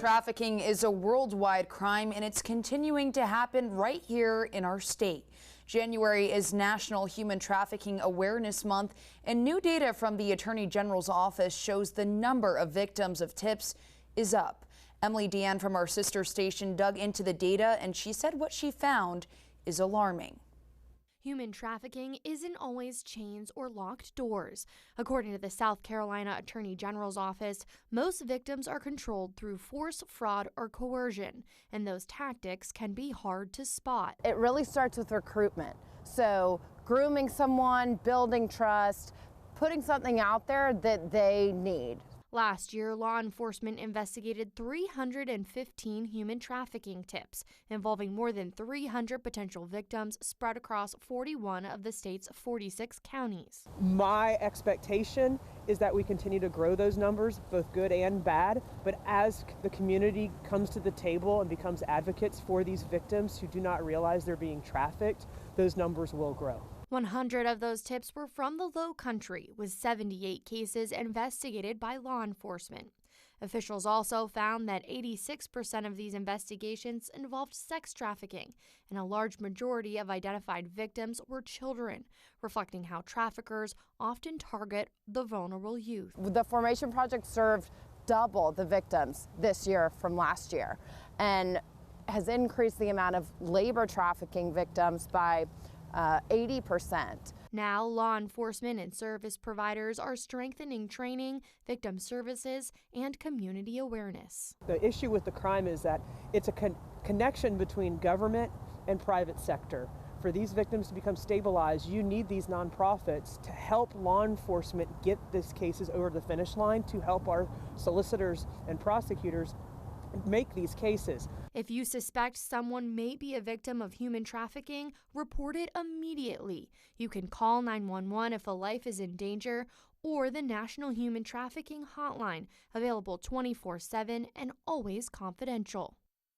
Trafficking is a worldwide crime, and it's continuing to happen right here in our state. January is National Human Trafficking Awareness Month, and new data from the Attorney General's office shows the number of victims of tips is up. Emily Deanne from our sister station dug into the data, and she said what she found is alarming. Human trafficking isn't always chains or locked doors. According to the South Carolina Attorney General's office, most victims are controlled through force, fraud, or coercion, and those tactics can be hard to spot. It really starts with recruitment. So grooming someone, building trust, putting something out there that they need. Last year, law enforcement investigated 315 human trafficking tips, involving more than 300 potential victims spread across 41 of the state's 46 counties. My expectation is that we continue to grow those numbers, both good and bad, but as the community comes to the table and becomes advocates for these victims who do not realize they're being trafficked, those numbers will grow. 100 of those tips were from the Low Country, with 78 cases investigated by law enforcement. Officials also found that 86% of these investigations involved sex trafficking, and a large majority of identified victims were children, reflecting how traffickers often target the vulnerable youth. The Formation Project served double the victims this year from last year and has increased the amount of labor trafficking victims by 80%. Now, law enforcement and service providers are strengthening training, victim services, and community awareness. The issue with the crime is that it's a connection between government and private sector. For these victims to become stabilized, you need these nonprofits to help law enforcement get these cases over the finish line, to help our solicitors and prosecutors make these cases. If you suspect someone may be a victim of human trafficking, report it immediately. You can call 911 if a life is in danger, or the National Human Trafficking Hotline, available 24/7 and always confidential.